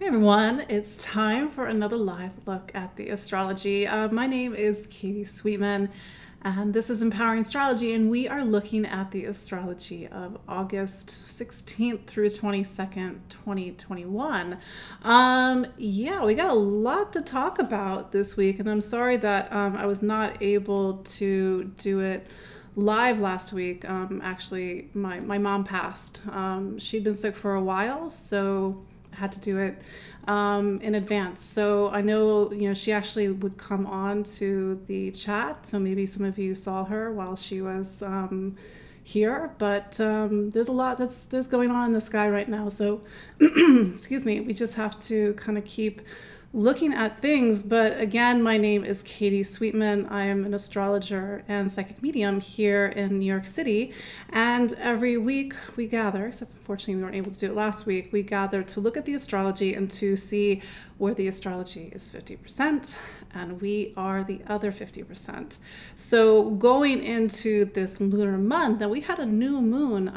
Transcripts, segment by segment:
Hey everyone, it's time for another live look at the astrology. My name is Katie Sweetman, and this is Empowering Astrology, and we are looking at the astrology of August 16th through 22nd, 2021. Yeah, we got a lot to talk about this week, and I'm sorry that I was not able to do it live last week. Actually, my mom passed. She'd been sick for a while, so I had to do it in advance. So I know, she actually would come on to the chat. So maybe some of you saw her while she was here, but there's a lot there's going on in the sky right now. So excuse me, we just have to kind of keep looking at things. But again, my name is Katie Sweetman. I am an astrologer and psychic medium here in New York City. And every week we gather, except unfortunately we weren't able to do it last week, we gather to look at the astrology and to see where the astrology is 50% and we are the other 50%. So going into this lunar month, and we had a new moon,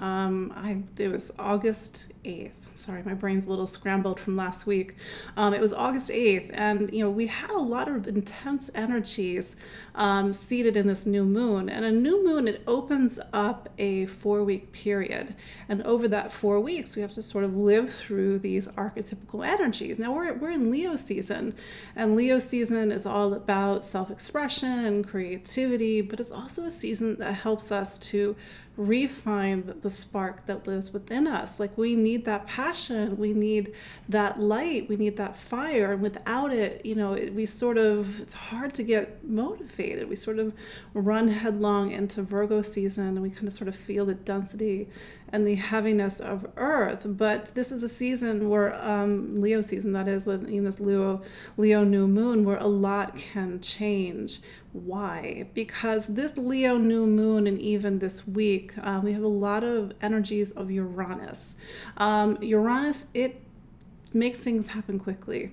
it was August 8th. Sorry, my brain's a little scrambled from last week. It was August 8th, and we had a lot of intense energies seated in this new moon. And a new moon, it opens up a 4-week period. And over that 4 weeks, we have to sort of live through these archetypical energies. Now, we're in Leo season, and Leo season is all about self-expression, creativity, but it's also a season that helps us to refine the spark that lives within us. Like, we need that passion, we need that light, we need that fire, and without it, it's hard to get motivated. We sort of run headlong into Virgo season, and we kind of sort of feel the density and the heaviness of Earth. But this is a season where Leo season, that is, in this Leo new moon, where a lot can change. Why? Because this Leo new moon, and even this week, we have a lot of energies of Uranus. Uranus, it makes things happen quickly.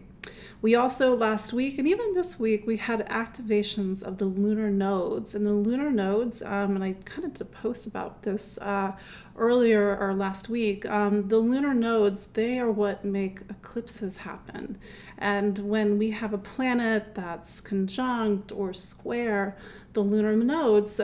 We also, last week, and even this week, we had activations of the lunar nodes. And the lunar nodes, and I kind of did a post about this earlier or last week, the lunar nodes, they are what make eclipses happen. And when we have a planet that's conjunct or square the lunar nodes,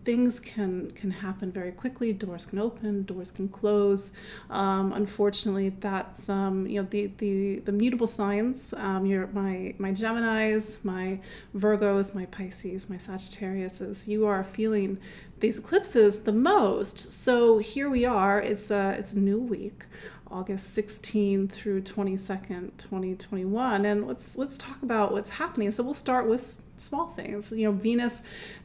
things can happen very quickly. Doors can open, doors can close. Unfortunately, that's the mutable signs. My Geminis, my Virgos, my Pisces, my Sagittariuses. You are feeling these eclipses the most. So here we are. It's a new week, August 16th through 22nd, 2021. And let's talk about what's happening. So we'll start with small things. Venus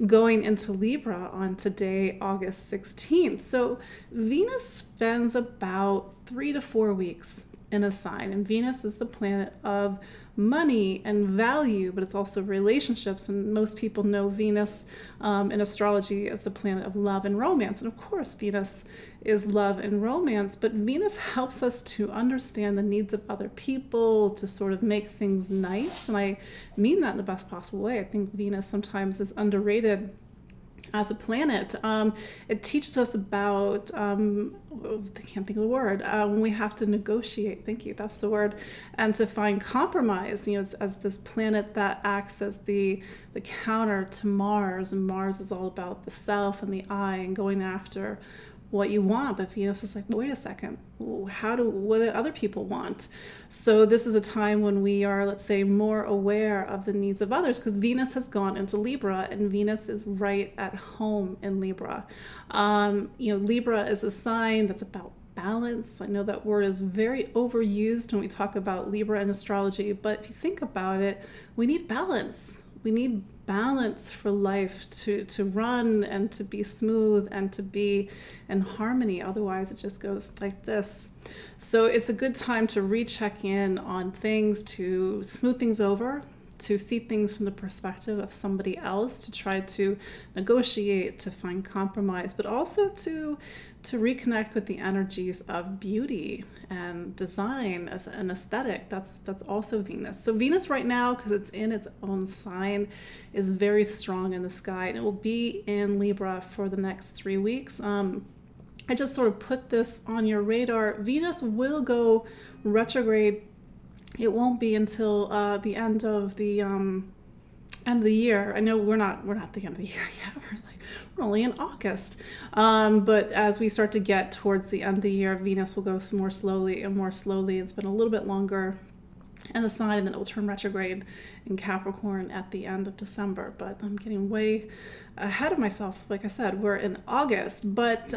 going into Libra on today, August 16th. So Venus spends about 3 to 4 weeks in a sign, and Venus is the planet of money and value, but it's also relationships. And most people know Venus in astrology as the planet of love and romance. And of course, Venus is love and romance, but Venus helps us to understand the needs of other people, to sort of make things nice. And I mean that in the best possible way. I think Venus sometimes is underrated as a planet. It teaches us about, I can't think of the word, when we have to negotiate, thank you, that's the word, and to find compromise, as this planet that acts as the counter to Mars, and Mars is all about the self and the I and going after what you want. But Venus is like, wait a second, what do other people want? So this is a time when we are, let's say, more aware of the needs of others, because Venus has gone into Libra, and Venus is right at home in Libra. Libra is a sign that's about balance. I know that word is very overused when we talk about Libra in astrology, but if you think about it, we need balance. We need balance for life to run and to be smooth and to be in harmony. Otherwise, it just goes like this. So it's a good time to recheck in on things, to smooth things over, to see things from the perspective of somebody else, to try to negotiate, to find compromise, but also to reconnect with the energies of beauty and design as an aesthetic. That's also Venus. So Venus right now, because it's in its own sign, is very strong in the sky, and it will be in Libra for the next 3 weeks. I just sort of put this on your radar. Venus will go retrograde it won't be until the end of the year. I know we're not the end of the year yet. We're only in August. But as we start to get towards the end of the year, Venus will go more slowly and more slowly. It's been a little bit longer in the sign, and then it will turn retrograde in Capricorn at the end of December. But I'm getting way ahead of myself. Like I said, we're in August. But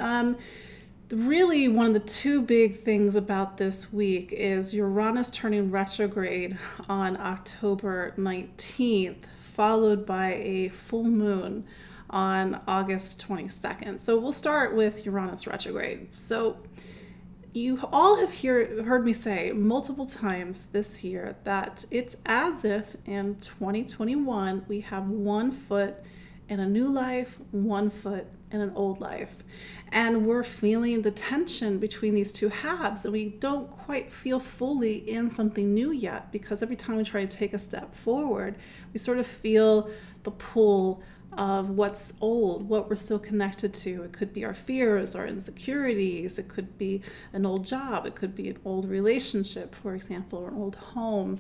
really, one of the two big things about this week is Uranus turning retrograde on October 19th, followed by a full moon on August 22nd. So we'll start with Uranus retrograde. So you all have heard me say multiple times this year that it's as if in 2021 we have one foot in a new life, one foot in an old life. And we're feeling the tension between these two halves, and we don't quite feel fully in something new yet, because every time we try to take a step forward, we sort of feel the pull of what's old, what we're still connected to. It could be our fears, our insecurities, it could be an old job, it could be an old relationship, for example, or an old home,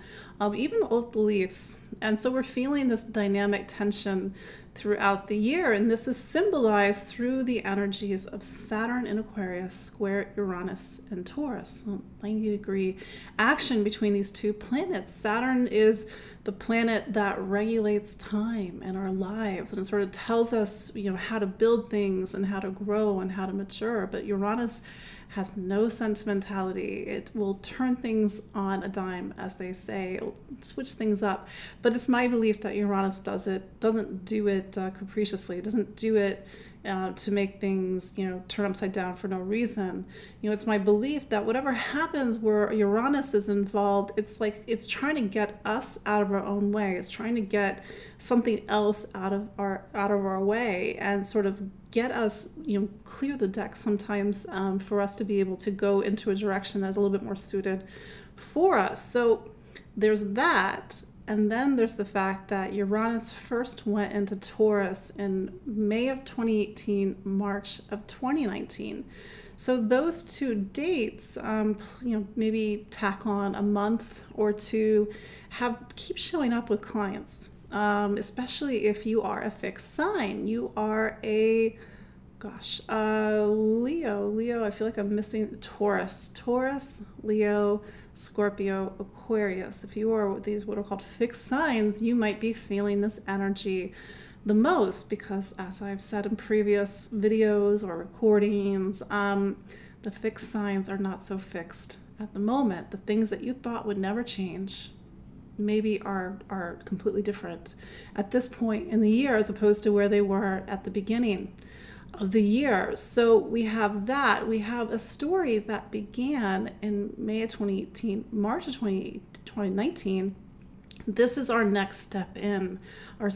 even old beliefs. And so we're feeling this dynamic tension throughout the year, and this is symbolized through the energies of Saturn in Aquarius square Uranus in Taurus. 90-degree action between these two planets. Saturn is the planet that regulates time and our lives, and it sort of tells us, how to build things and how to grow and how to mature. But Uranus has no sentimentality. It will turn things on a dime, as they say. It will switch things up. But it's my belief that Uranus doesn't do it capriciously. It doesn't do it to make things, turn upside down for no reason. It's my belief that whatever happens where Uranus is involved, it's like it's trying to get us out of our own way. It's trying to get something else out of our way, and sort of get us, clear the deck sometimes, for us to be able to go into a direction that's a little bit more suited for us. So there's that. And then there's the fact that Uranus first went into Taurus in May of 2018, March of 2019. So those two dates, maybe tack on a month or two, keep showing up with clients, especially if you are a fixed sign. You are a Leo. I feel like I'm missing Taurus, Leo, Scorpio, Aquarius. If you are these what are called fixed signs, you might be feeling this energy the most, because as I've said in previous videos or recordings, the fixed signs are not so fixed at the moment. The things that you thought would never change maybe are completely different at this point in the year, as opposed to where they were at the beginning of the year. So we have that. We have a story that began in May of 2018, March of 2019. This is our next step in, our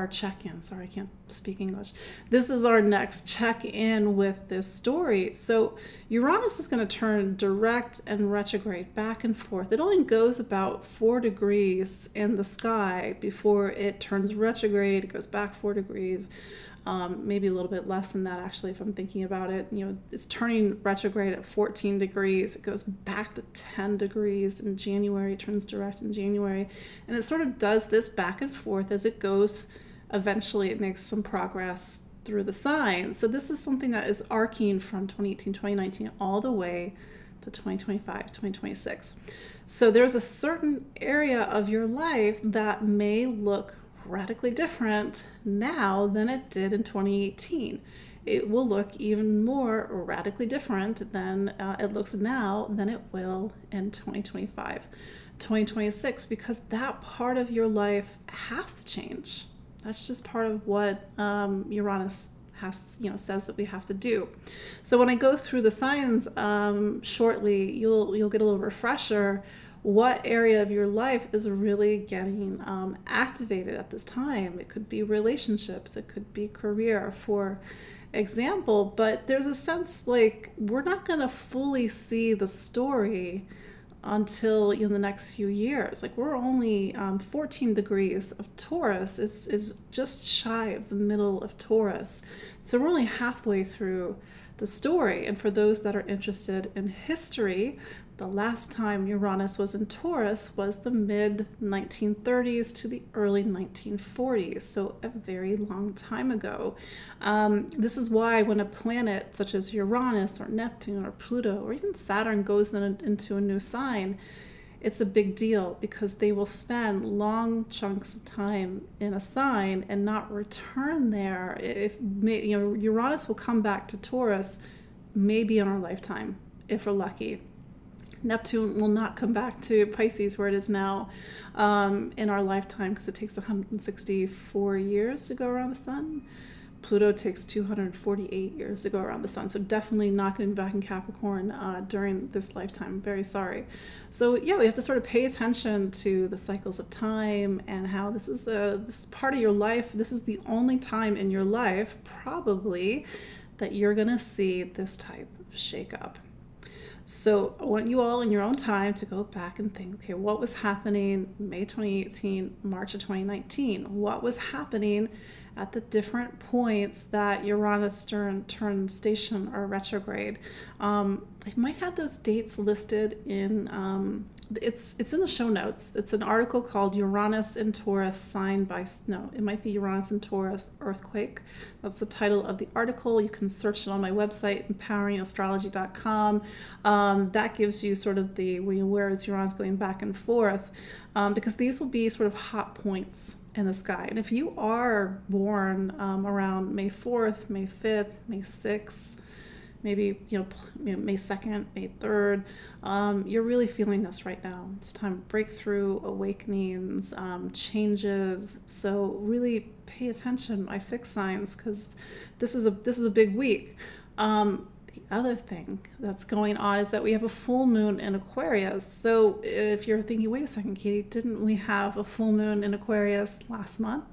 check-in. Sorry, I can't speak English. This is our next check-in with this story. So Uranus is going to turn direct and retrograde back and forth. It only goes about 4 degrees in the sky before it turns retrograde. It goes back 4 degrees. Maybe a little bit less than that, actually, if I'm thinking about it. It's turning retrograde at 14 degrees. It goes back to 10 degrees in January, turns direct in January. And it sort of does this back and forth as it goes. Eventually, it makes some progress through the signs. So this is something that is arcing from 2018, 2019, all the way to 2025, 2026. So there's a certain area of your life that may look radically different now than it did in 2018. It will look even more radically different than it looks now than it will in 2025, 2026, because that part of your life has to change. That's just part of what Uranus says that we have to do. So when I go through the signs shortly, you'll get a little refresher what area of your life is really getting activated at this time. It could be relationships, it could be career, for example, but there's a sense like we're not going to fully see the story until in the next few years. Like we're only 14 degrees of Taurus is just shy of the middle of Taurus. So we're only halfway through the story. And for those that are interested in history, The last time Uranus was in Taurus was the mid 1930s to the early 1940s, so a very long time ago. This is why when a planet such as Uranus or Neptune or Pluto or even Saturn goes into a new sign, it's a big deal, because they will spend long chunks of time in a sign and not return there. Uranus will come back to Taurus maybe in our lifetime, if we're lucky. Neptune will not come back to Pisces, where it is now, in our lifetime, because it takes 164 years to go around the sun. Pluto takes 248 years to go around the sun, so definitely not going to be back in Capricorn during this lifetime. I'm very sorry. So yeah, we have to sort of pay attention to the cycles of time and how this is part of your life. This is the only time in your life, probably, that you're going to see this type of shakeup. So I want you all in your own time to go back and think, okay, what was happening May 2018, March of 2019? What was happening at the different points that Uranus turned station or retrograde? I might have those dates listed in, it's in the show notes. It's an article called Uranus in Taurus sign by, no, it might be Uranus in Taurus earthquake. That's the title of the article. You can search it on my website, empoweringastrology.com. That gives you sort of the where is Uranus going back and forth, because these will be sort of hot points in the sky. And if you are born around May 4th, May 5th, May 6th, maybe May 2nd, May 3rd, you're really feeling this right now. It's time for breakthrough, awakenings, changes. So really pay attention, my fixed signs, because this is a big week. The other thing that's going on is that we have a full moon in Aquarius. So if you're thinking, wait a second, Katie, didn't we have a full moon in Aquarius last month?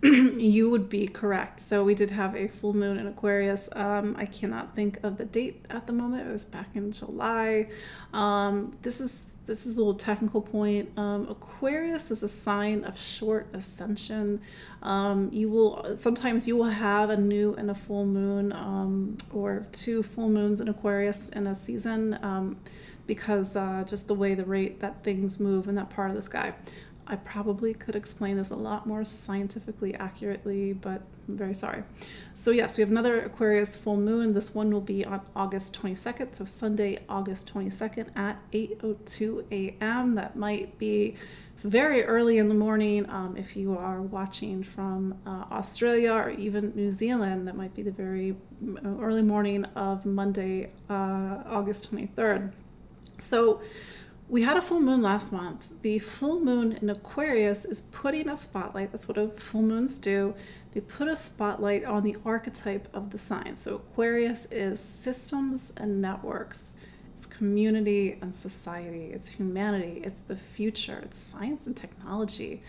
You would be correct. So we did have a full moon in Aquarius. I cannot think of the date at the moment. It was back in July. This is a little technical point. Aquarius is a sign of short ascension. Sometimes you will have a new and a full moon, or two full moons in Aquarius in a season, because just the way the rate that things move in that part of the sky. I probably could explain this a lot more scientifically accurately, but I'm very sorry. So yes, we have another Aquarius full moon. This one will be on August 22nd, so Sunday, August 22nd at 8:02 a.m. That might be very early in the morning. If you are watching from Australia or even New Zealand, that might be the very early morning of Monday, August 23rd. So we had a full moon last month. The full moon in Aquarius is putting a spotlight. That's what full moons do. They put a spotlight on the archetype of the sign. So Aquarius is systems and networks. It's community and society. It's humanity. It's the future. It's science and technology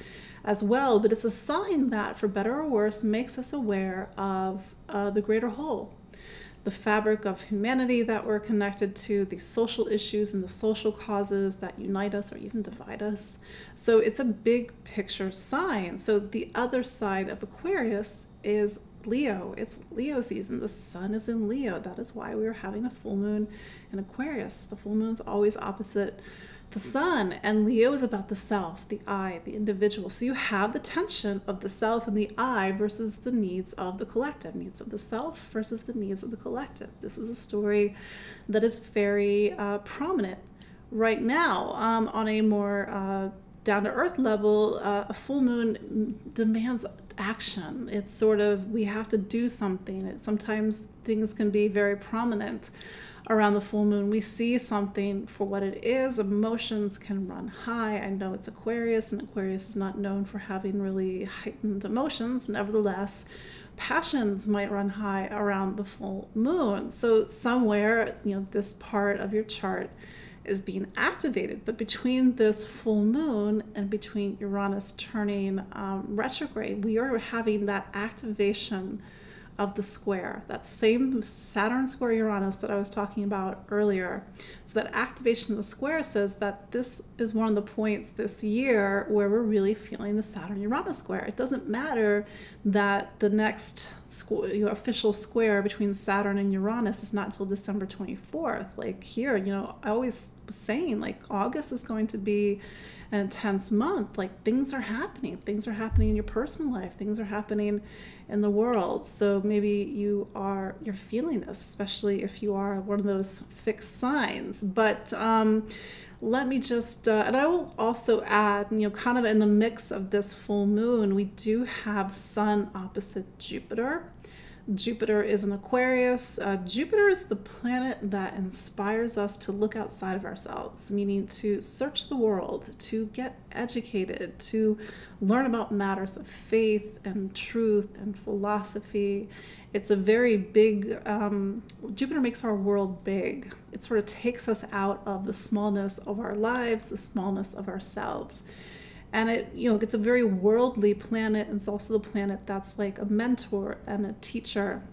as well. But it's a sign that, for better or worse, makes us aware of the greater whole. The fabric of humanity that we're connected to, the social issues and the social causes that unite us or even divide us. So it's a big picture sign. So the other side of Aquarius is Leo. It's Leo season. The sun is in Leo. That is why we're having a full moon in Aquarius. The full moon is always opposite the sun, and Leo is about the self, the I, the individual. So you have the tension of the self and the I versus the needs of the collective, needs of the self versus the needs of the collective. This is a story that is very prominent right now. On a more down-to-earth level, a full moon demands action. It's sort of, we have to do something. Sometimes things can be very prominent around the full moon. We see something for what it is. Emotions can run high. I know it's Aquarius, and Aquarius is not known for having really heightened emotions. Nevertheless, passions might run high around the full moon. So somewhere, this part of your chart is being activated. But between this full moon and between Uranus turning retrograde, we are having that activation of the square, that same Saturn square Uranus that I was talking about earlier. So that activation of the square says that this is one of the points this year where we're really feeling the Saturn-Uranus square. It doesn't matter that the next official square between Saturn and Uranus is not until December 24th. Like here, I always was saying, like, August is going to be an intense month. Like, things are happening. Things are happening in your personal life. Things are happening in the world. So maybe you're feeling this, especially if you are one of those fixed signs. But let me just, and I will also add, kind of in the mix of this full moon, we do have Sun opposite Jupiter. Jupiter is an Aquarius. Jupiter is the planet that inspires us to look outside of ourselves, meaning to search the world, to get educated, to learn about matters of faith and truth and philosophy. It's a very big, Jupiter makes our world big. It sort of takes us out of the smallness of our lives, the smallness of ourselves. And it's a very worldly planet. It's also the planet that's like a mentor and a teacher.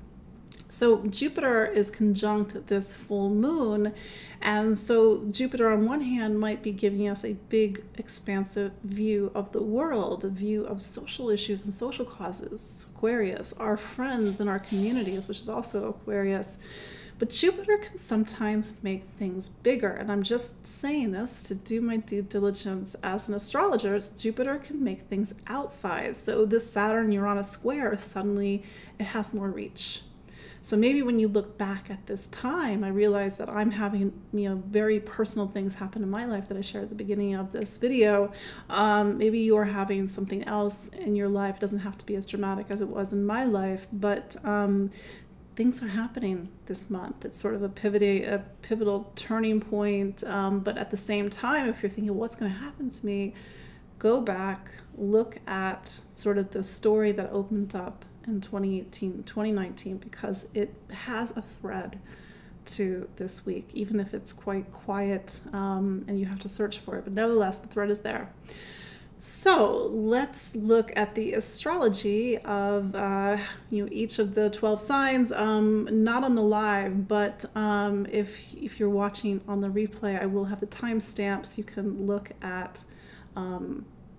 So Jupiter is conjunct this full moon. And so Jupiter on one hand might be giving us a big, expansive view of the world, a view of social issues and social causes. Aquarius, our friends and our communities, which is also Aquarius. But Jupiter can sometimes make things bigger. And I'm just saying this to do my due diligence as an astrologer. Jupiter can make things outsized. So this Saturn-Uranus square, suddenly it has more reach. So maybe when you look back at this time, I realize that I'm having, very personal things happen in my life that I shared at the beginning of this video. Maybe you're having something else in your life. It doesn't have to be as dramatic as it was in my life, but things are happening this month. It's sort of a pivotal turning point. But at the same time, if you're thinking, what's going to happen to me? Go back, look at sort of the story that opened up in 2018, 2019, because it has a thread to this week, even if it's quite quiet and you have to search for it. But nevertheless, the thread is there. So let's look at the astrology of each of the 12 signs, not on the live, but if you're watching on the replay, I will have the timestamps. You can look at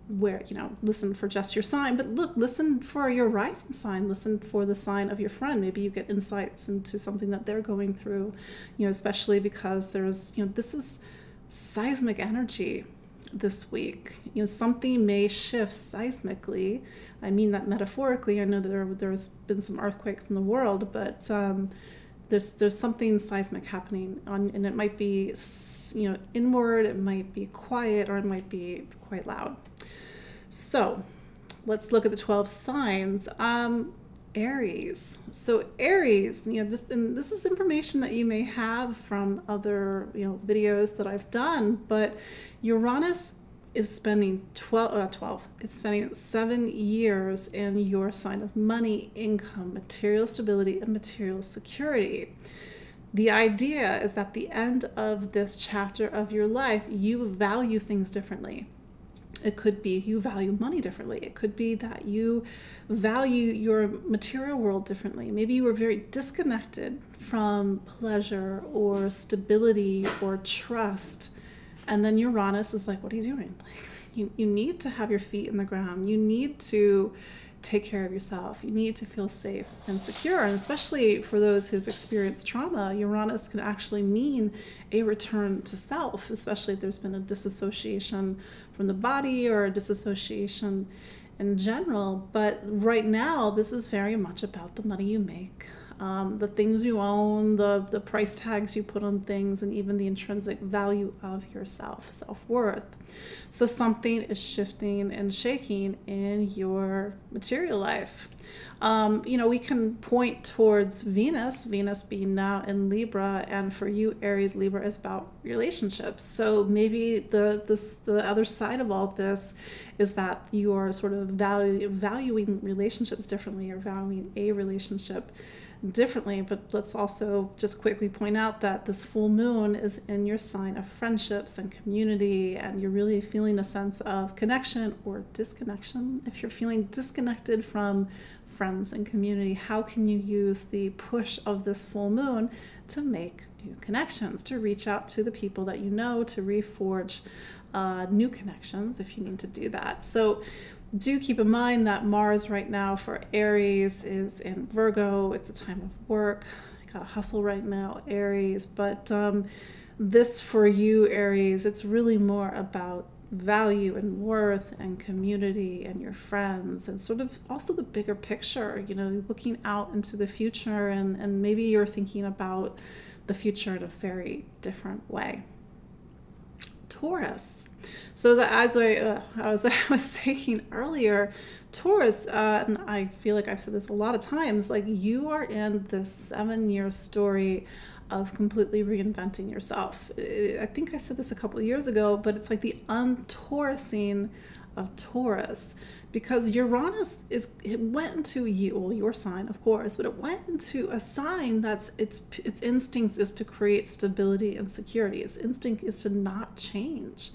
where, listen for just your sign, but listen for your rising sign, listen for the sign of your friend. Maybe you get insights into something that they're going through, especially because there's, this is seismic energy this week. Something may shift seismically. I mean that metaphorically. I know that there's been some earthquakes in the world, but there's something seismic happening and it might be, inward, it might be quiet, or it might be quite loud. So let's look at the 12 signs. Aries. So Aries, this is information that you may have from other, videos that I've done, but Uranus is spending it's spending 7 years in your sign of money, income, material stability, and material security. The idea is that at the end of this chapter of your life, you value things differently. It could be you value money differently. It could be that you value your material world differently. Maybe you were very disconnected from pleasure or stability or trust. And then Uranus is like, what are you doing? Like, you need to have your feet in the ground. You need to take care of yourself. You need to feel safe and secure. And especially for those who've experienced trauma, Uranus can actually mean a return to self, especially if there's been a disassociation from the body or a disassociation in general. But right now, this is very much about the money you make, the things you own, the price tags you put on things, and even the intrinsic value of yourself, self-worth. So something is shifting and shaking in your material life. We can point towards Venus being now in Libra, and for you, Aries, Libra is about relationships. So maybe the other side of all this is that you are sort of valuing relationships differently, or valuing a relationship differently. But let's also just quickly point out that this full moon is in your sign of friendships and community, and you're really feeling a sense of connection or disconnection. If you're feeling disconnected from friends and community, how can you use the push of this full moon to make new connections, to reach out to the people that you know, to reforge new connections if you need to do that? So do keep in mind that Mars right now for Aries is in Virgo. It's a time of work. You gotta hustle right now, Aries. But this for you, Aries, it's really more about value and worth and community and your friends and sort of also the bigger picture, you know, looking out into the future, and maybe you're thinking about the future in a very different way. Taurus. So as I was saying earlier, Taurus, and I feel like I've said this a lot of times, like you are in this 7-year story of completely reinventing yourself. I think I said this a couple of years ago, but it's like the untaurusing of Taurus, because Uranus it went into you, well, your sign, of course, but it went into a sign that's its instinct is to create stability and security. Its instinct is to not change.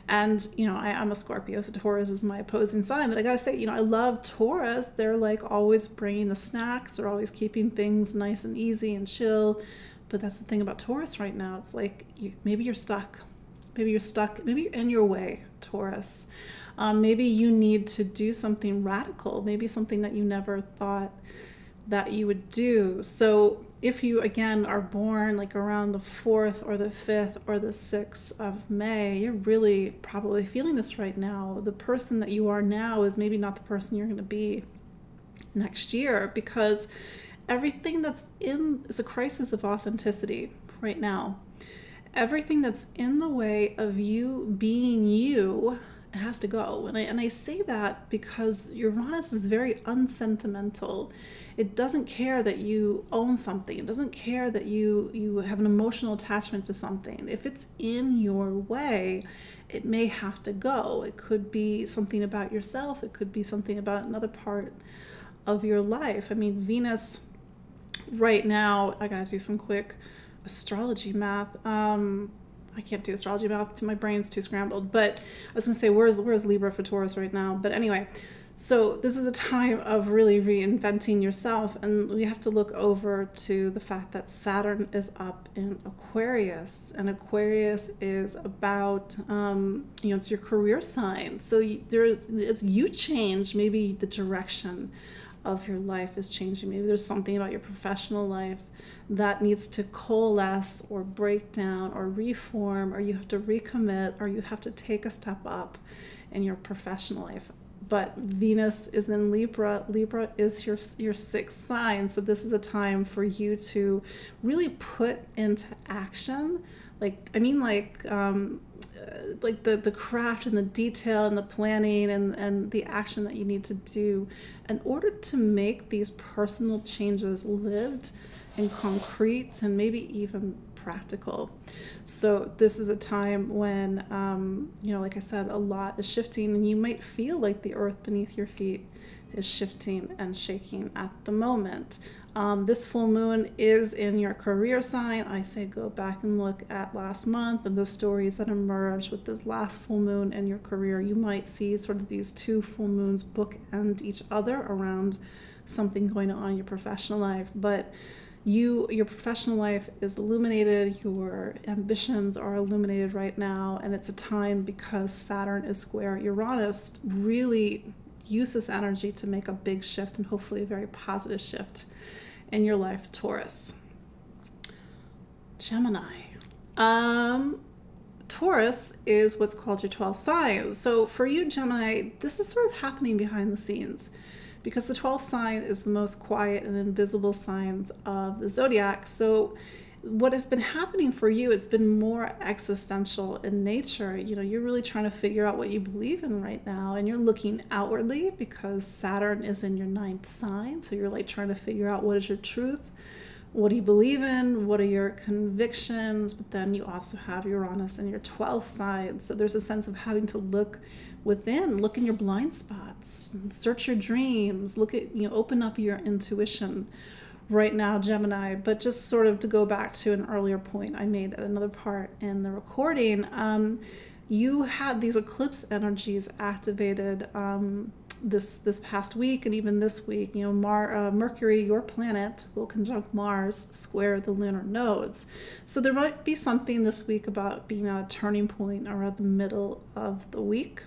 And, you know, I'm a Scorpio, so Taurus is my opposing sign. But I gotta say, you know, I love Taurus. They're like always bringing the snacks. They're always keeping things nice and easy and chill. But that's the thing about Taurus right now. It's like maybe you're stuck. Maybe you're stuck. Maybe you're in your way, Taurus. Maybe you need to do something radical. Maybe something that you never thought that you would do. So if you, again, are born like around the 4th or the 5th or the 6th of May, you're really probably feeling this right now. The person that you are now is maybe not the person you're going to be next year, because everything that's in is a crisis of authenticity right now. Everything that's in the way of you being you has to go. And I say that because Uranus is very unsentimental. It doesn't care that you own something. It doesn't care that you have an emotional attachment to something. If it's in your way, it may have to go. It could be something about yourself. It could be something about another part of your life. I mean, Venus right now, I gotta do some quick astrology math. I can't do astrology math, my brain's too scrambled, but I was gonna say, where's Libra for Taurus right now? But anyway, so this is a time of really reinventing yourself, and we have to look over to the fact that Saturn is up in Aquarius, and Aquarius is about, you know, it's your career sign. So as you change, maybe the direction of your life is changing. Maybe there's something about your professional life that needs to coalesce or break down or reform, or you have to recommit, or you have to take a step up in your professional life. But Venus is in Libra. Libra is your 6th sign. So this is a time for you to really put into action, like the craft and the detail and the planning and the action that you need to do in order to make these personal changes lived and concrete and maybe even practical. So this is a time when, you know, like I said, a lot is shifting, and you might feel like the earth beneath your feet is shifting and shaking at the moment. This full moon is in your career sign. I say go back and look at last month and the stories that emerged with this last full moon in your career. You might see sort of these 2 full moons bookend each other around something going on in your professional life. But your professional life is illuminated, your ambitions are illuminated right now, and it's a time, because Saturn is square Uranus, really use this energy to make a big shift, and hopefully a very positive shift in your life, Taurus. Gemini. Taurus is what's called your 12th sign. So for you, Gemini, this is sort of happening behind the scenes, because the 12th sign is the most quiet and invisible signs of the zodiac. So what has been happening for you, it's been more existential in nature. You know, you're really trying to figure out what you believe in right now, and you're looking outwardly because Saturn is in your 9th sign. So you're like trying to figure out what is your truth, what do you believe in, what are your convictions. But then you also have Uranus in your 12th sign. So there's a sense of having to look within, look in your blind spots, search your dreams, look at, you know, open up your intuition right now, Gemini. But just sort of to go back to an earlier point I made at another part in the recording, you had these eclipse energies activated this past week, and even this week. You know, Mercury, your planet, will conjunct Mars, square the lunar nodes. So there might be something this week about being at a turning point around the middle of the week.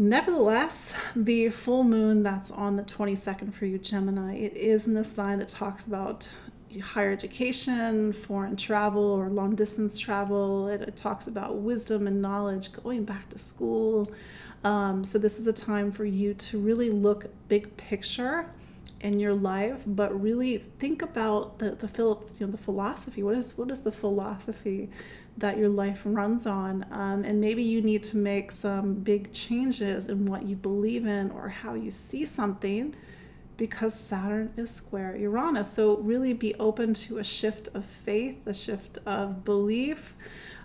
Nevertheless, the full moon that's on the 22nd for you, Gemini, it is in the sign that talks about higher education, foreign travel, or long distance travel. It talks about wisdom and knowledge, going back to school. So this is a time for you to really look big picture in your life, but really think about the philosophy. What is the philosophy that your life runs on? And maybe you need to make some big changes in what you believe in or how you see something, because Saturn is square Uranus. So really be open to a shift of faith, a shift of belief,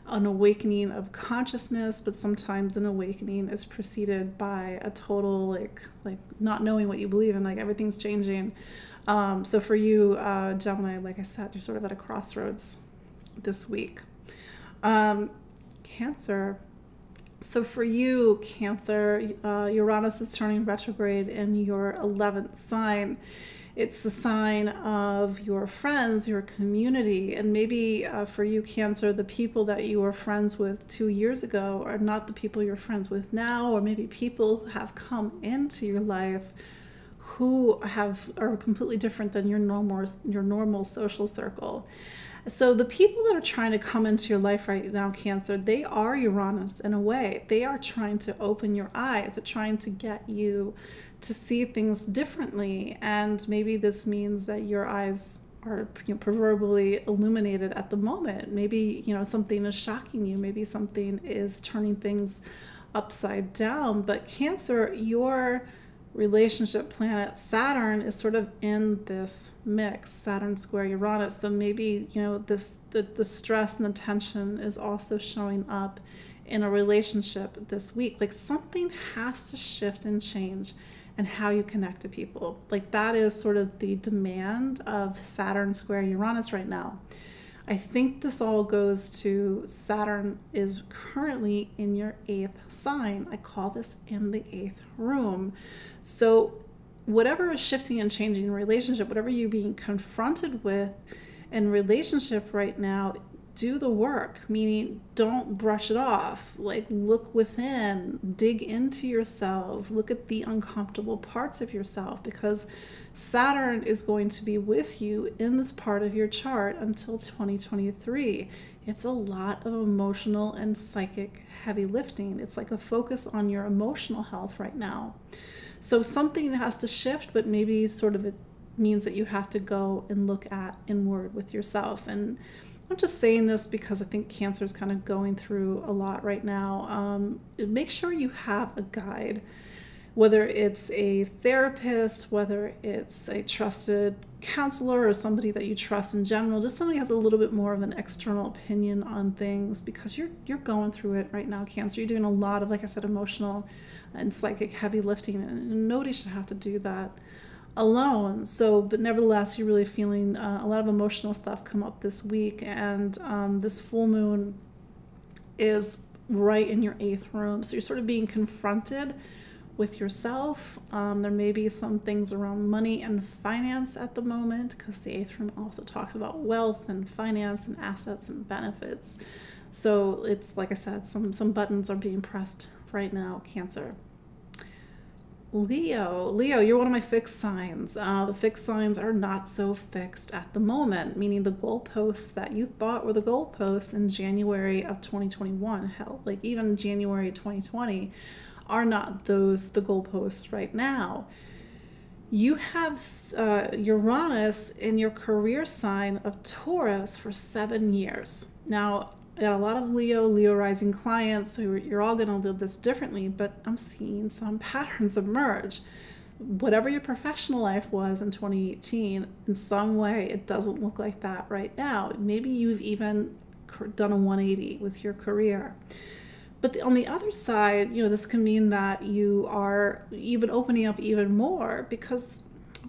an awakening of consciousness. But sometimes an awakening is preceded by a total like not knowing what you believe in, like everything's changing. So for you, Gemini, like I said, you're sort of at a crossroads this week. Cancer. So for you, Cancer, Uranus is turning retrograde in your 11th sign. It's a sign of your friends, your community, and maybe for you, Cancer, the people that you were friends with 2 years ago are not the people you're friends with now, or maybe people have come into your life who are completely different than your normal social circle. So the people that are trying to come into your life right now, Cancer, they are Uranus in a way. They are trying to open your eyes. They're trying to get you to see things differently. And maybe this means that your eyes are proverbially illuminated at the moment. Maybe, something is shocking you. Maybe something is turning things upside down. But Cancer, your relationship planet Saturn is sort of in this mix, Saturn square Uranus. So maybe the stress and the tension is also showing up in a relationship this week. Like something has to shift and change in how you connect to people. Like that is sort of the demand of Saturn square Uranus right now. I think this all goes to Saturn is currently in your 8th sign. I call this in the 8th room. So whatever is shifting and changing in relationship, whatever you're being confronted with in relationship right now, do the work, meaning don't brush it off. Like look within, dig into yourself, look at the uncomfortable parts of yourself, because Saturn is going to be with you in this part of your chart until 2023. It's a lot of emotional and psychic heavy lifting. It's like a focus on your emotional health right now. So something has to shift, but maybe sort of it means that you have to go and look at inward with yourself. And I'm just saying this because I think Cancer is kind of going through a lot right now. Make sure you have a guide, whether it's a therapist, whether it's a trusted counselor or somebody that you trust in general, just somebody who has a little bit more of an external opinion on things, because you're going through it right now, Cancer. You're doing a lot of, like I said, emotional and psychic heavy lifting, and nobody should have to do that alone. So, but nevertheless, you're really feeling a lot of emotional stuff come up this week, and this full moon is right in your 8th room. So you're sort of being confronted with yourself. There may be some things around money and finance at the moment, because the 8th room also talks about wealth and finance and assets and benefits. So it's, like I said, some buttons are being pressed right now, Cancer. Leo, you're one of my fixed signs. The fixed signs are not so fixed at the moment, meaning the goalposts that you thought were the goalposts in January of 2021, hell, like even January 2020, are not the goalposts right now. You have Uranus in your career sign of Taurus for 7 years. Now, I got a lot of Leo rising clients, so you're all going to live this differently, but I'm seeing some patterns emerge. Whatever your professional life was in 2018, in some way, it doesn't look like that right now. Maybe you've even done a 180 with your career. But on the other side, this can mean that you are even opening up even more, because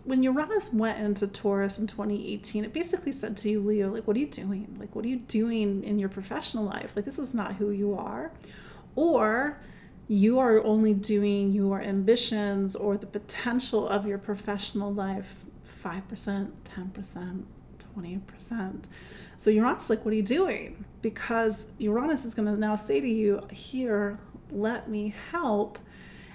when Uranus went into Taurus in 2018, it basically said to you, Leo, like, what are you doing? Like, what are you doing in your professional life? Like, this is not who you are. Or you are only doing your ambitions or the potential of your professional life 5%, 10%, 20%. So Uranus, like, what are you doing? Because Uranus is going to now say to you, here, let me help.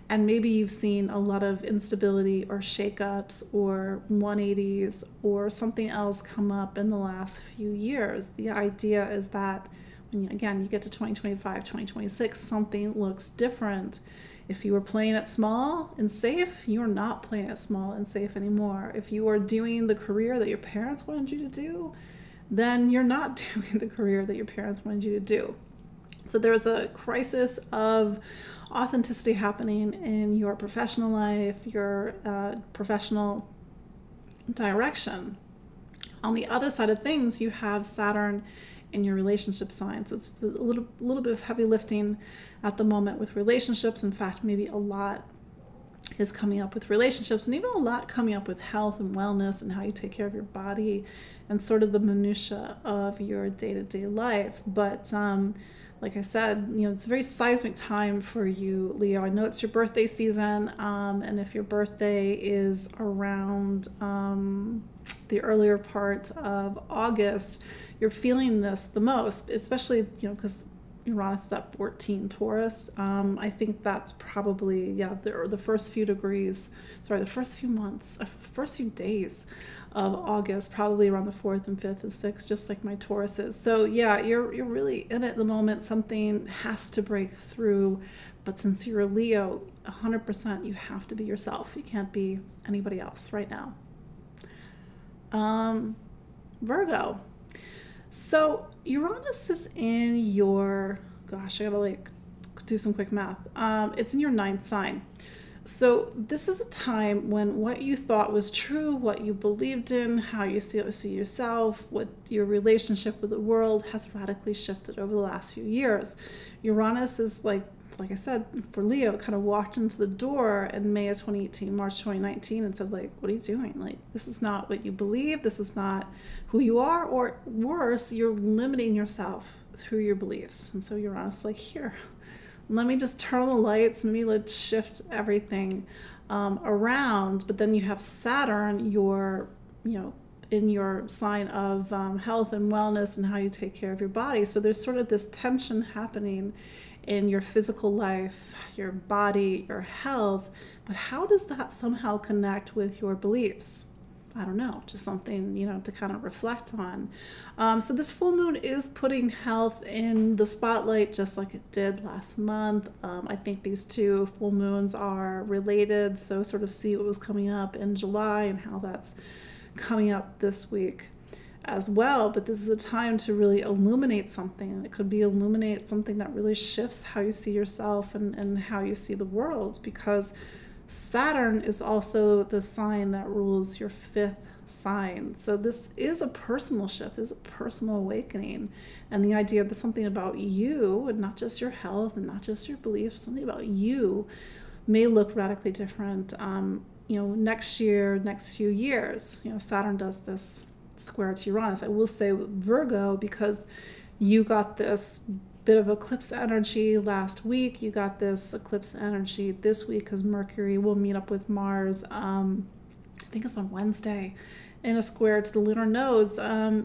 And maybe you've seen a lot of instability or shakeups or 180s or something else come up in the last few years. The idea is that when you get to 2025, 2026, something looks different. If you were playing it small and safe, you're not playing it small and safe anymore. If you are doing the career that your parents wanted you to do, then you're not doing the career that your parents wanted you to do. So there's a crisis of authenticity happening in your professional life, your professional direction. On the other side of things, you have Saturn in your relationship signs. It's a little bit of heavy lifting at the moment with relationships. In fact, maybe a lot is coming up with relationships, and even a lot coming up with health and wellness and how you take care of your body and sort of the minutia of your day-to-day life. But like I said, it's a very seismic time for you, Leo. I know it's your birthday season, and if your birthday is around the earlier part of August, you're feeling this the most, especially, because Uranus is at 14 Taurus. I think that's probably, the first few months, first few days of August, probably around the 4th and 5th and 6th, just like my Taurus is. So yeah, you're really in it at the moment. Something has to break through, but since you're a Leo, 100% you have to be yourself. You can't be anybody else right now. Virgo. So Uranus is in your, gosh, I gotta do some quick math. It's in your 9th sign. So this is a time when what you thought was true, what you believed in, how you see yourself, what your relationship with the world has radically shifted over the last few years. Uranus is like I said, for Leo, kind of walked into the door in May of 2018, March 2019, and said, what are you doing? This is not what you believe. This is not who you are, or worse, you're limiting yourself through your beliefs. And so Uranus is here, let me just turn on the lights, maybe let's shift everything around. But then you have Saturn, in your sign of health and wellness and how you take care of your body. So there's sort of this tension happening in your physical life, your body, your health, but how does that somehow connect with your beliefs? I don't know, just something, to kind of reflect on. So this full moon is putting health in the spotlight just like it did last month. I think these two full moons are related, so sort of see what was coming up in July and how that's coming up this week as well. But this is a time to really illuminate something. It could be illuminate something that really shifts how you see yourself and how you see the world, because Saturn is also the sign that rules your 5th sign. So this is a personal shift, this is a personal awakening. And the idea that something about you, and not just your health and not just your beliefs, something about you may look radically different, next year, next few years. Saturn does this square to Uranus. I will say Virgo, because you got this bit of eclipse energy last week, you got this eclipse energy this week because Mercury will meet up with Mars, I think it's on Wednesday, in a square to the lunar nodes.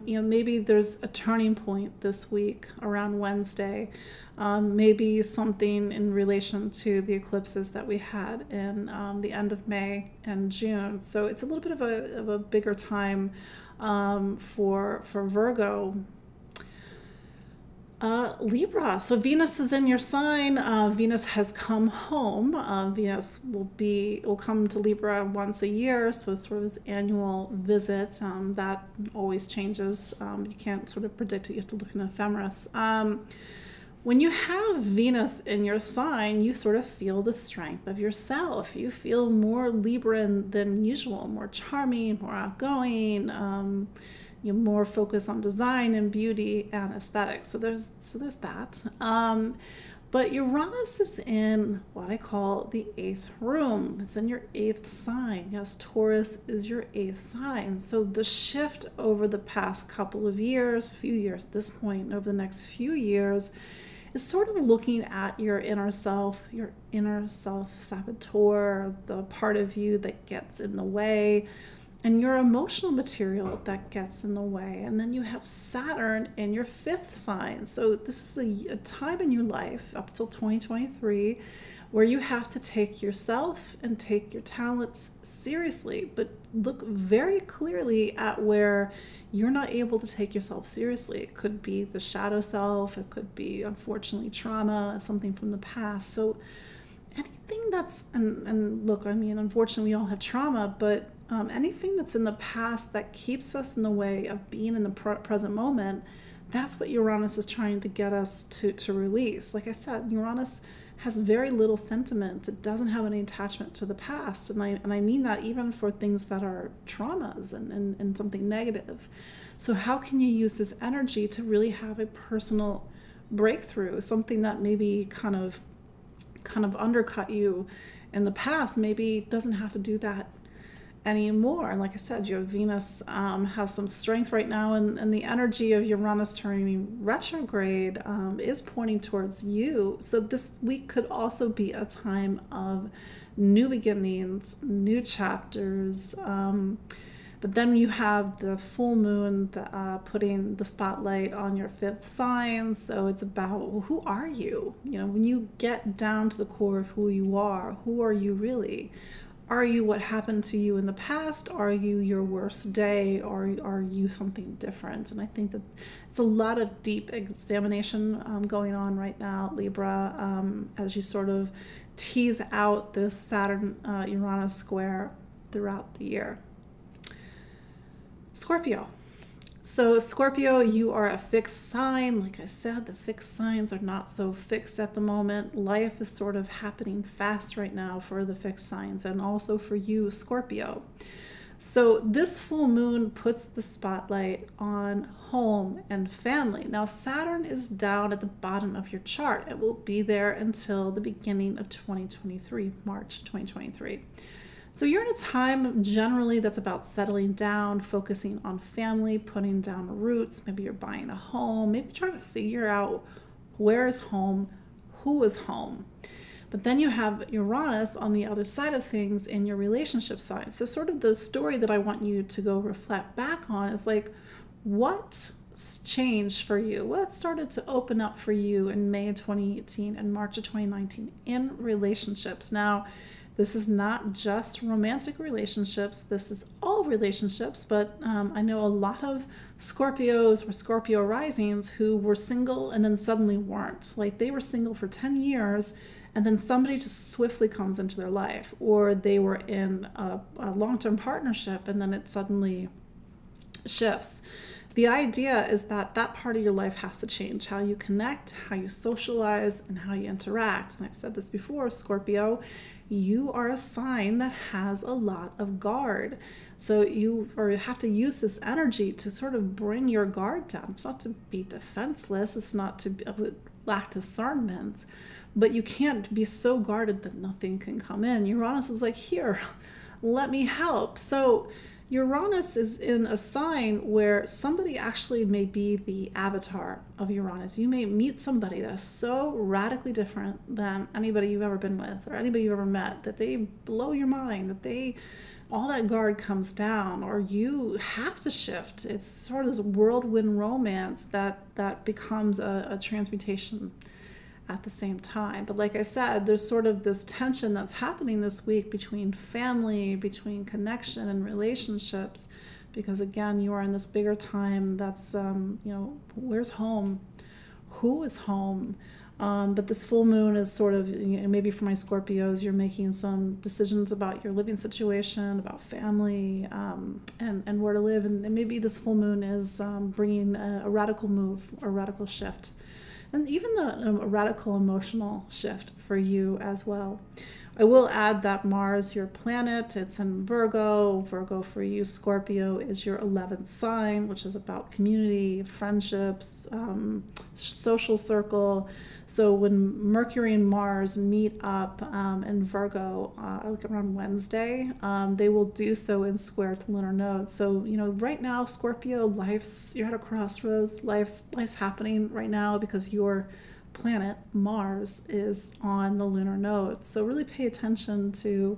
Maybe there's a turning point this week around Wednesday, maybe something in relation to the eclipses that we had in the end of May and June. So it's a little bit of a bigger time for Virgo. Libra. So Venus is in your sign. Venus has come home. Venus will come to Libra once a year, so it's sort of this annual visit. That always changes. You can't sort of predict it. You have to look in ephemeris. When you have Venus in your sign, you sort of feel the strength of yourself. You feel more Libran than usual, more charming, more outgoing, more focused on design and beauty and aesthetics. So there's that. But Uranus is in what I call the 8th room. It's in your 8th sign. Yes, Taurus is your 8th sign. So the shift over the past couple of years, few years at this point, over the next few years, is sort of looking at your inner self-saboteur, the part of you that gets in the way, and your emotional material that gets in the way. And then you have Saturn in your 5th sign. So this is a time in your life up till 2023 where you have to take yourself and take your talents seriously, but look very clearly at where you're not able to take yourself seriously. It could be the shadow self, it could be, unfortunately, trauma, something from the past. So anything that's, and look, I mean, unfortunately, we all have trauma, but anything that's in the past that keeps us in the way of being in the present moment, that's what Uranus is trying to get us to release. Like I said, Uranus has very little sentiment. It doesn't have any attachment to the past. And I mean that even for things that are traumas and something negative. So how can you use this energy to really have a personal breakthrough, something that maybe kind of undercut you in the past, maybe doesn't have to do that anymore. And like I said, your Venus has some strength right now, and the energy of Uranus turning retrograde is pointing towards you. So this week could also be a time of new beginnings, new chapters. But then you have the full moon putting the spotlight on your 5th sign. So it's about, well, who are you? You know, when you get down to the core of who you are, who are you really? Are you what happened to you in the past? Are you your worst day? Or are you something different? And I think that it's a lot of deep examination going on right now, Libra, as you sort of tease out this Saturn-Uranus square throughout the year. Scorpio. So Scorpio, you are a fixed sign. Like I said, the fixed signs are not so fixed at the moment. Life is sort of happening fast right now for the fixed signs, and also for you, Scorpio. So this full moon puts the spotlight on home and family. Now Saturn is down at the bottom of your chart. It will be there until the beginning of 2023, March 2023. So you're in a time generally that's about settling down, focusing on family, putting down roots. Maybe you're buying a home, maybe trying to figure out where is home, who is home. But then you have Uranus on the other side of things in your relationship side. So sort of the story that I want you to go reflect back on is like, what's changed for you? What started to open up for you in May of 2018 and March of 2019 in relationships? Now, this is not just romantic relationships. This is all relationships, but I know a lot of Scorpios or Scorpio risings who were single and then suddenly weren't. Like they were single for 10 years and then somebody just swiftly comes into their life, or they were in a long-term partnership and then it suddenly shifts. The idea is that that part of your life has to change. How you connect, how you socialize, and how you interact. And I've said this before, Scorpio, you are a sign that has a lot of guard. So you have to use this energy to sort of bring your guard down. It's not to be defenseless. It's not to lack discernment. But you can't be so guarded that nothing can come in. Uranus is like, here, let me help. So Uranus is in a sign where somebody actually may be the avatar of Uranus. You may meet somebody that's so radically different than anybody you've ever been with or anybody you've ever met that they blow your mind, that all that guard comes down, or you have to shift. It's sort of this whirlwind romance that becomes a transmutation at the same time. But like I said, there's sort of this tension that's happening this week between family, between connection and relationships, because again, you are in this bigger time that's, where's home? Who is home? But this full moon is sort of, maybe for my Scorpios, you're making some decisions about your living situation, about family, and where to live. And maybe this full moon is bringing a radical move or radical shift. And even a radical emotional shift for you as well. I will add that Mars, your planet, it's in Virgo. Virgo for you, Scorpio, is your 11th sign, which is about community, friendships, social circle. So when Mercury and Mars meet up in Virgo, like around Wednesday, they will do so in square to lunar nodes. So, right now, Scorpio, you're at a crossroads. Life's happening right now because your planet, Mars, is on the lunar node. So really pay attention to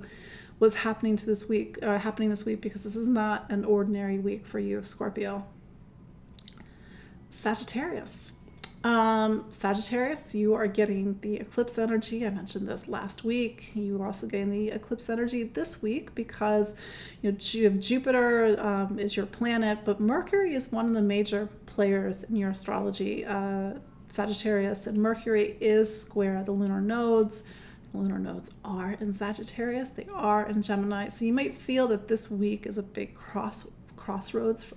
what's happening this week, because this is not an ordinary week for you, Scorpio. Sagittarius. Sagittarius, you are getting the eclipse energy. I mentioned this last week. You are also getting the eclipse energy this week because you have Jupiter is your planet, but Mercury is one of the major players in your astrology, Sagittarius, and Mercury is square the lunar nodes. The lunar nodes are in Sagittarius. They are in Gemini. So you might feel that this week is a big crossroads for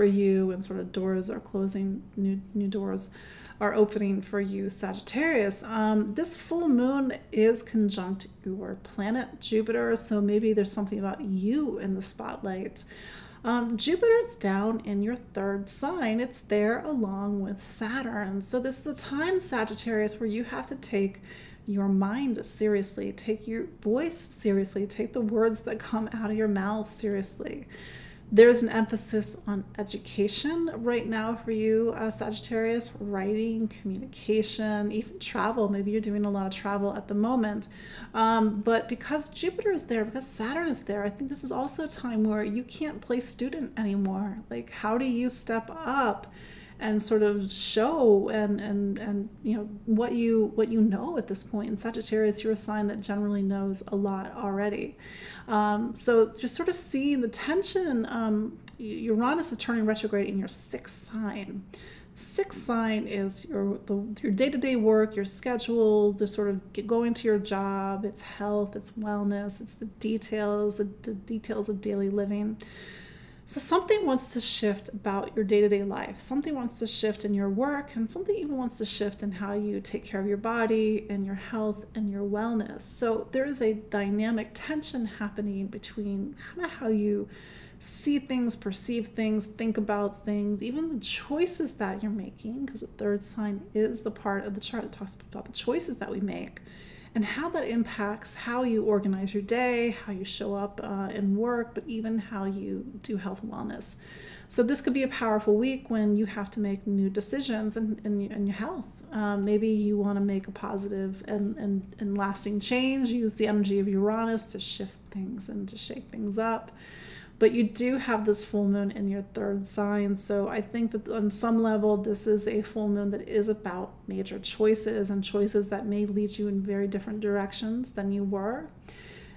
you, and sort of doors are closing, new doors are opening for you, Sagittarius. This full moon is conjunct your planet Jupiter, so maybe there's something about you in the spotlight. Jupiter is down in your third sign. It's there along with Saturn. So this is the time, Sagittarius, where you have to take your mind seriously, take your voice seriously, take the words that come out of your mouth seriously. There's an emphasis on education right now for you, Sagittarius, writing, communication, even travel. Maybe you're doing a lot of travel at the moment. But because Jupiter is there, because Saturn is there, I think this is also a time where you can't play student anymore. Like, how do you step up and sort of show and you know what you know at this point? In Sagittarius, you're a sign that generally knows a lot already. So you're sort of seeing the tension. Uranus is turning retrograde in your sixth sign. Sixth sign is your day-to-day work, your schedule, the sort of going to your job, it's health, it's wellness, it's the details of daily living. So something wants to shift about your day-to-day life. Something wants to shift in your work, and something even wants to shift in how you take care of your body and your health and your wellness. So there is a dynamic tension happening between kind of how you see things, perceive things, think about things, even the choices that you're making, because the third sign is the part of the chart that talks about the choices that we make, and how that impacts how you organize your day, how you show up in work, but even how you do health and wellness. So this could be a powerful week when you have to make new decisions in your health. Maybe you want to make a positive and lasting change, use the energy of Uranus to shift things and to shake things up. But you do have this full moon in your third sign. So I think that on some level, this is a full moon that is about major choices, and choices that may lead you in very different directions than you were.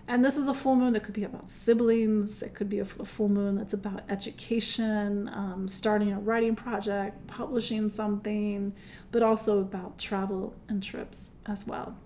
And this is a full moon that could be about siblings. It could be a full moon that's about education, starting a writing project, publishing something, but also about travel and trips as well.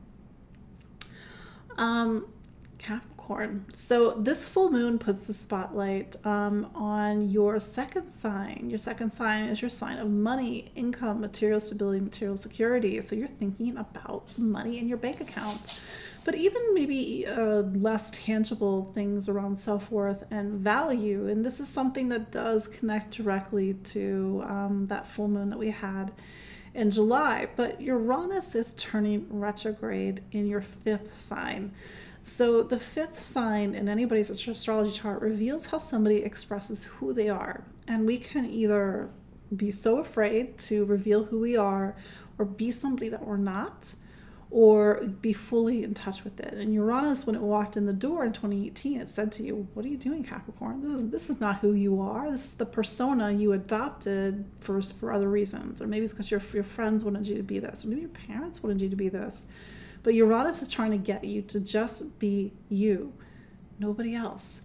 Capricorn. So this full moon puts the spotlight on your second sign. Your second sign is your sign of money, income, material stability, material security. So you're thinking about money in your bank account, but even maybe less tangible things around self-worth and value. And this is something that does connect directly to that full moon that we had in July. But Uranus is turning retrograde in your fifth sign. So the fifth sign in anybody's astrology chart reveals how somebody expresses who they are. And we can either be so afraid to reveal who we are, or be somebody that we're not, or be fully in touch with it. And Uranus, when it walked in the door in 2018, it said to you, what are you doing, Capricorn? This is not who you are. This is the persona you adopted for other reasons. Or maybe it's because your friends wanted you to be this, or maybe your parents wanted you to be this. But Uranus is trying to get you to just be you, nobody else.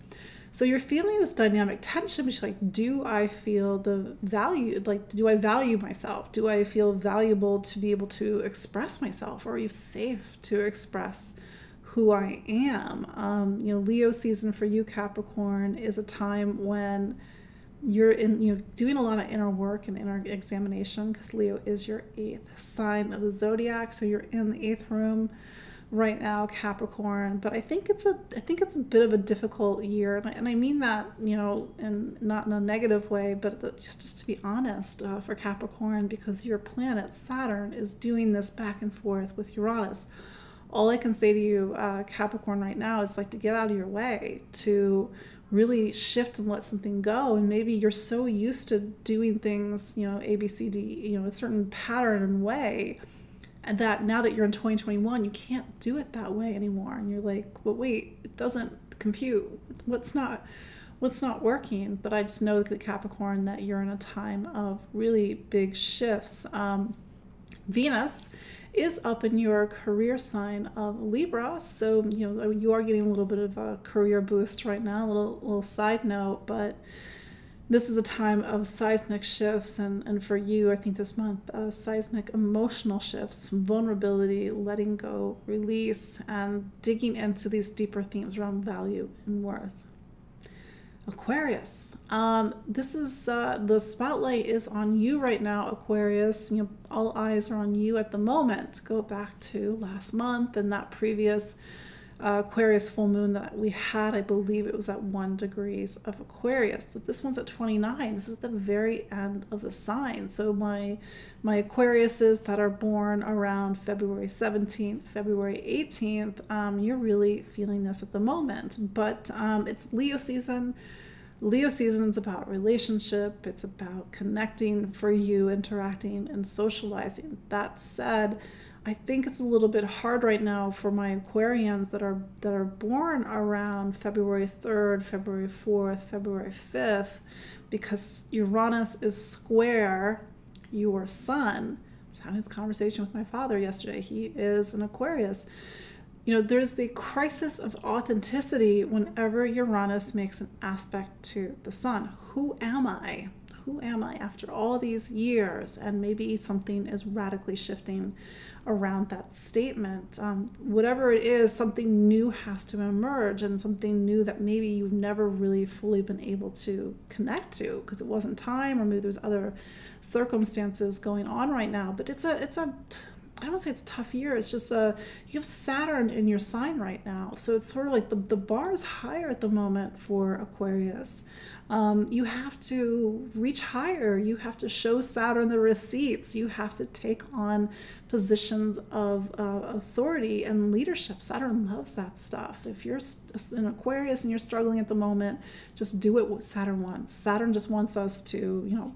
So you're feeling this dynamic tension between, like, do I feel the value, like, do I value myself? Do I feel valuable to be able to express myself? Or are you safe to express who I am? Leo season for you, Capricorn, is a time when you're doing a lot of inner work and inner examination, because Leo is your eighth sign of the zodiac. So you're in the eighth room right now, Capricorn. But I think it's a bit of a difficult year, and I mean that, and not in a negative way, but just to be honest, for Capricorn, because your planet Saturn is doing this back and forth with Uranus. All I can say to you, Capricorn, right now is like to get out of your way, to really shift and let something go. And maybe you're so used to doing things, A, B, C, D, a certain pattern and way, And that now that you're in 2021, you can't do it that way anymore. And you're like, well, wait, it doesn't compute. What's not working? But I just know that Capricorn, that you're in a time of really big shifts. Venus is up in your career sign of Libra, so you are getting a little bit of a career boost right now. A little side note, but this is a time of seismic shifts, and for you, I think this month, seismic emotional shifts, vulnerability, letting go, release, and digging into these deeper themes around value and worth. Aquarius. This is the spotlight is on you right now, Aquarius. All eyes are on you at the moment. Go back to last month and that previous Aquarius full moon that we had. I believe it was at 1 degrees of Aquarius. But this one's at 29. This is the very end of the sign. So my Aquariuses that are born around February 17th, February 18th, you're really feeling this at the moment. But it's Leo season. Leo season is about relationship. It's about connecting for you, interacting and socializing. That said, I think it's a little bit hard right now for my Aquarians that are born around February 3rd, February 4th, February 5th, because Uranus is square your sun. I was having this conversation with my father yesterday. He is an Aquarius. There's the crisis of authenticity whenever Uranus makes an aspect to the sun. Who am I? Who am I after all these years? And maybe something is radically shifting around that statement. Whatever it is, something new has to emerge, and something new that maybe you've never really fully been able to connect to because it wasn't time, or maybe there's other circumstances going on right now. But it's a I don't want to say it's a tough year. It's just you have Saturn in your sign right now. So it's sort of like the bar is higher at the moment for Aquarius. You have to reach higher. You have to show Saturn the receipts. You have to take on positions of authority and leadership. Saturn loves that stuff. If you're an Aquarius and you're struggling at the moment, just do what Saturn wants. Saturn just wants us to,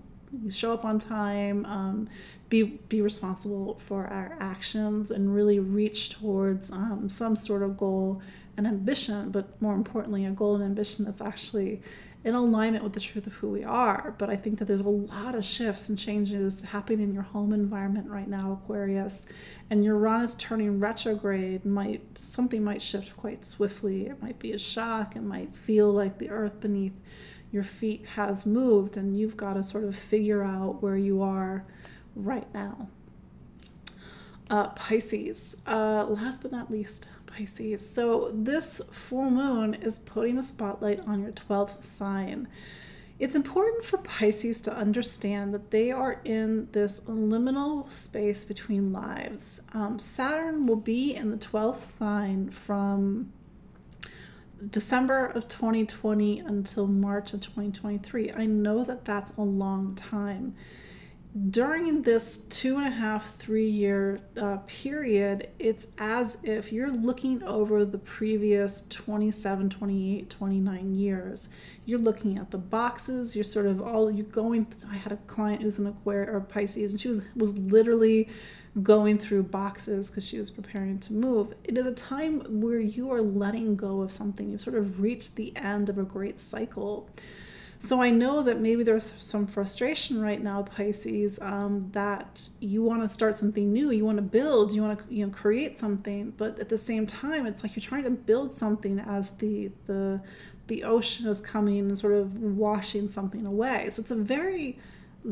show up on time, be responsible for our actions, and really reach towards some sort of goal and ambition, but more importantly, a goal and ambition that's actually in alignment with the truth of who we are. But I think that there's a lot of shifts and changes happening in your home environment right now, Aquarius, and Uranus turning retrograde something might shift quite swiftly. It might be a shock. It might feel like the earth beneath your feet has moved, and you've got to sort of figure out where you are right now. Pisces, last but not least, Pisces. So this full moon is putting the spotlight on your 12th sign. It's important for Pisces to understand that they are in this liminal space between lives. Saturn will be in the 12th sign from December of 2020 until March of 2023. I know that that's a long time. During this 2.5, 3 year period, it's as if you're looking over the previous 27, 28, 29 years. You're looking at the boxes. You're sort of I had a client who's an Aquarius or Pisces, and she was literally going through boxes because she was preparing to move. It is a time where you are letting go of something. You've sort of reached the end of a great cycle. So I know that maybe there's some frustration right now, Pisces, that you want to start something new, you want to build, you want to create something, but at the same time, it's like you're trying to build something as the ocean is coming and sort of washing something away. So it's a very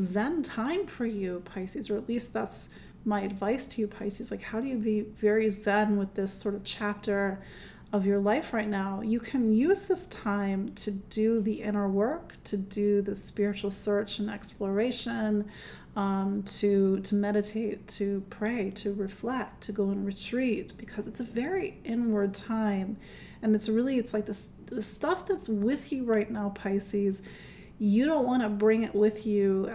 zen time for you, Pisces, or at least that's my advice to you, Pisces. Like, how do you be very zen with this sort of chapter of your life right now? You can use this time to do the inner work, to do the spiritual search and exploration, to meditate, to pray, to reflect, to go and retreat, because it's a very inward time. And it's like the stuff that's with you right now, Pisces, you don't want to bring it with you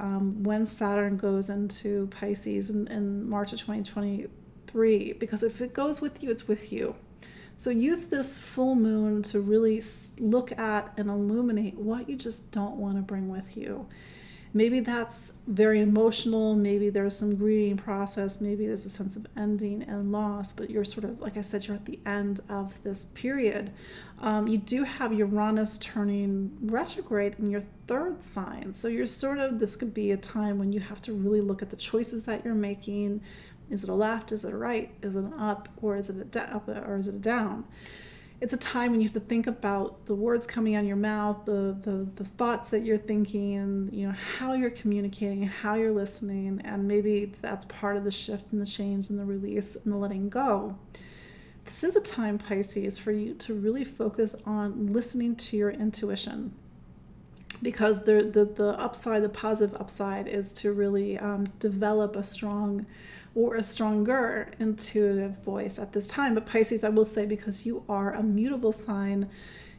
when Saturn goes into Pisces in March of 2023, because if it goes with you, it's with you. So use this full moon to really look at and illuminate what you just don't want to bring with you. Maybe that's very emotional. Maybe there's some grieving process. Maybe there's a sense of ending and loss, but you're sort of, like I said, you're at the end of this period. You do have Uranus turning retrograde in your third sign. So you're sort of, this could be a time when you have to really look at the choices that you're making. Is it a left? Is it a right? Is it an up? Or is it a down? It's a time when you have to think about the words coming out of your mouth, the thoughts that you're thinking, you know, how you're communicating, how you're listening, and maybe that's part of the shift and the change and the release and the letting go. This is a time, Pisces, for you to really focus on listening to your intuition, because the upside, the positive upside, is to really develop a strong or a stronger intuitive voice at this time. But Pisces, I will say, because you are a mutable sign,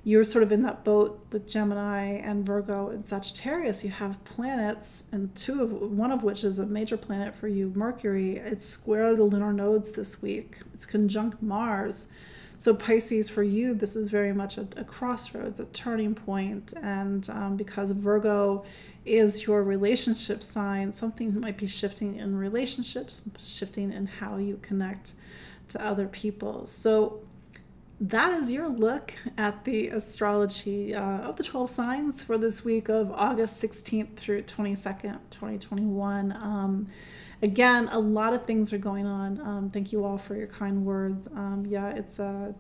you're sort of in that boat with Gemini and Virgo and Sagittarius. You have planets, and one of which is a major planet for you, Mercury. It's square the lunar nodes this week. It's conjunct Mars. So Pisces, for you, this is very much a crossroads, a turning point. And because Virgo is your relationship sign, something might be shifting in relationships, shifting in how you connect to other people. So that is your look at the astrology of the 12 signs for this week of August 16th through 22nd, 2021. Again, a lot of things are going on. Thank you all for your kind words. Yeah, it's a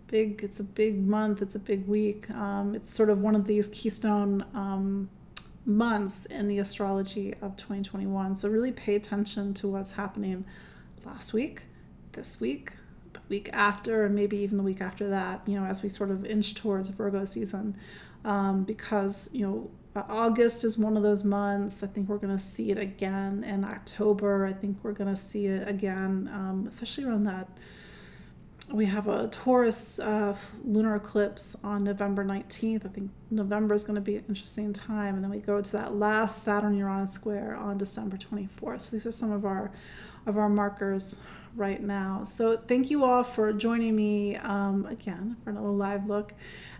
big month. It's a big week. It's sort of one of these keystone months in the astrology of 2021. So really pay attention to what's happening last week, this week, the week after, and maybe even the week after that, you know, as we sort of inch towards Virgo season, because, you know, August is one of those months. I think we're going to see it again in October. I think we're going to see it again, especially around that. We have a Taurus lunar eclipse on November 19th. I think November is going to be an interesting time. And then we go to that last Saturn-Uranus square on December 24th. So these are some of our markers right now. So thank you all for joining me again for another live look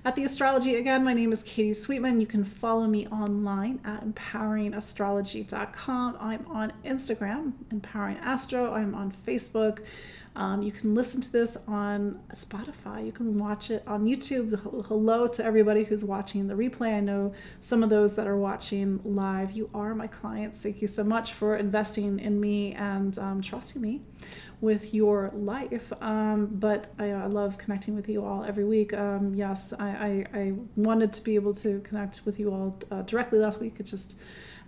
at the astrology. Again, my name is Katie Sweetman. You can follow me online at empoweringastrology.com. I'm on Instagram, Empowering Astro. I'm on Facebook. You can listen to this on Spotify. You can watch it on YouTube. Hello to everybody who's watching the replay. I know some of those that are watching live, you are my clients. Thank you so much for investing in me and trusting me with your life. But I love connecting with you all every week. Yes, I wanted to be able to connect with you all directly last week. It just,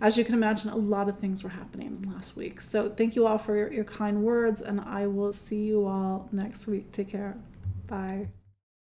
as you can imagine, a lot of things were happening last week. So thank you all for your kind words, and I will see you all next week. Take care. Bye.